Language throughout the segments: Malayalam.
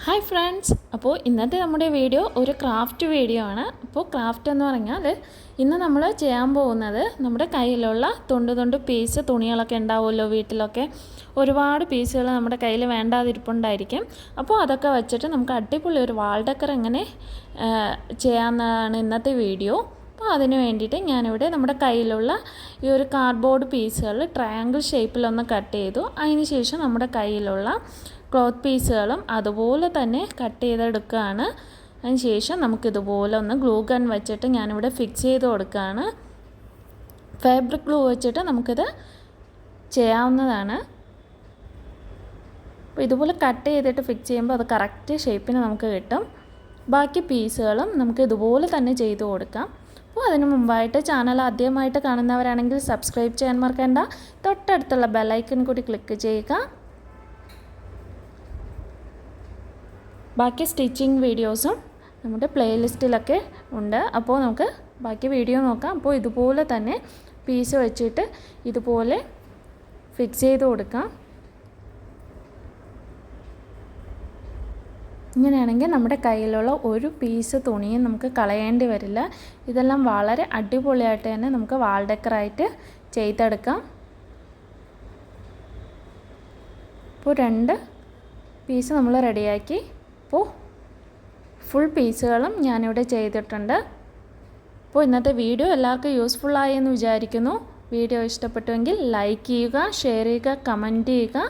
ഹായ് ഫ്രണ്ട്സ്, അപ്പോൾ ഇന്നത്തെ നമ്മുടെ വീഡിയോ ഒരു ക്രാഫ്റ്റ് വീഡിയോ ആണ്. അപ്പോൾ ക്രാഫ്റ്റ് എന്ന് പറഞ്ഞാൽ ഇന്ന് നമ്മൾ ചെയ്യാൻ പോകുന്നത് നമ്മുടെ കയ്യിലുള്ള തൊണ്ട് പീസ് തുണികളൊക്കെ ഉണ്ടാവുമല്ലോ, വീട്ടിലൊക്കെ ഒരുപാട് പീസുകൾ നമ്മുടെ കയ്യിൽ വേണ്ടാതിരിപ്പുണ്ടായിരിക്കും. അപ്പോൾ അതൊക്കെ വെച്ചിട്ട് നമുക്ക് അടിപൊളി ഒരു വാൾ ഡെക്കർ എങ്ങനെ ചെയ്യാമെന്നാണ് ഇന്നത്തെ വീഡിയോ. അപ്പോൾ അതിന് വേണ്ടിയിട്ട് ഞാനിവിടെ നമ്മുടെ കയ്യിലുള്ള ഈ ഒരു കാർഡ്ബോർഡ് പീസുകൾ ട്രയാങ്കിൾ ഷേപ്പിലൊന്ന് കട്ട് ചെയ്തു. അതിന് ശേഷം നമ്മുടെ കയ്യിലുള്ള ക്ലോത്ത് പീസുകളും അതുപോലെ തന്നെ കട്ട് ചെയ്തെടുക്കുകയാണ്. അതിന് ശേഷം നമുക്കിതുപോലെ ഒന്ന് ഗ്ലൂ ഗൺ വെച്ചിട്ട് ഞാനിവിടെ ഫിക്സ് ചെയ്ത് കൊടുക്കുകയാണ്. ഫാബ്രിക് ഗ്ലൂ വെച്ചിട്ട് നമുക്കിത് ചെയ്യാവുന്നതാണ്. അപ്പോൾ ഇതുപോലെ കട്ട് ചെയ്തിട്ട് ഫിക്സ് ചെയ്യുമ്പോൾ അത് കറക്റ്റ് ഷേപ്പിന് നമുക്ക് കിട്ടും. ബാക്കി പീസുകളും നമുക്ക് ഇതുപോലെ തന്നെ ചെയ്ത് കൊടുക്കാം. അപ്പോൾ അതിന് മുമ്പായിട്ട് ചാനൽ ആദ്യമായിട്ട് കാണുന്നവരാണെങ്കിൽ സബ്സ്ക്രൈബ് ചെയ്യാൻ മറക്കണ്ട. തൊട്ടടുത്തുള്ള ബെല്ലൈക്കൺ കൂടി ക്ലിക്ക് ചെയ്യുക. ബാക്കി സ്റ്റിച്ചിങ് വീഡിയോസും നമ്മുടെ പ്ലേലിസ്റ്റിലൊക്കെ ഉണ്ട്. അപ്പോൾ നമുക്ക് ബാക്കി വീഡിയോ നോക്കാം. അപ്പോൾ ഇതുപോലെ തന്നെ പീസ് വെച്ചിട്ട് ഇതുപോലെ ഫിക്സ് ചെയ്ത് കൊടുക്കാം. ഇങ്ങനെയാണെങ്കിൽ നമ്മുടെ കയ്യിലുള്ള ഒരു പീസ് തുണിയും നമുക്ക് കളയേണ്ടി വരില്ല. ഇതെല്ലാം വളരെ അടിപൊളിയായിട്ട് തന്നെ നമുക്ക് വാൾ ഡെക്കറായിട്ട് ചെയ്തെടുക്കാം. ഇപ്പോൾ 2 പീസ് നമ്മൾ റെഡിയാക്കി. അപ്പോൾ ഫുൾ പീസുകളും ഞാനിവിടെ ചെയ്തിട്ടുണ്ട്. അപ്പോൾ ഇന്നത്തെ വീഡിയോ എല്ലാവർക്കും യൂസ്ഫുള്ളായി എന്ന് വിചാരിക്കുന്നു. വീഡിയോ ഇഷ്ടപ്പെട്ടുവെങ്കിൽ ലൈക്ക് ചെയ്യുക, ഷെയർ ചെയ്യുക, കമൻറ്റ് ചെയ്യുക.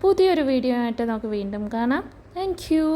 പുതിയൊരു വീഡിയോ ആയിട്ട് നമുക്ക് വീണ്ടും കാണാം. Thank you.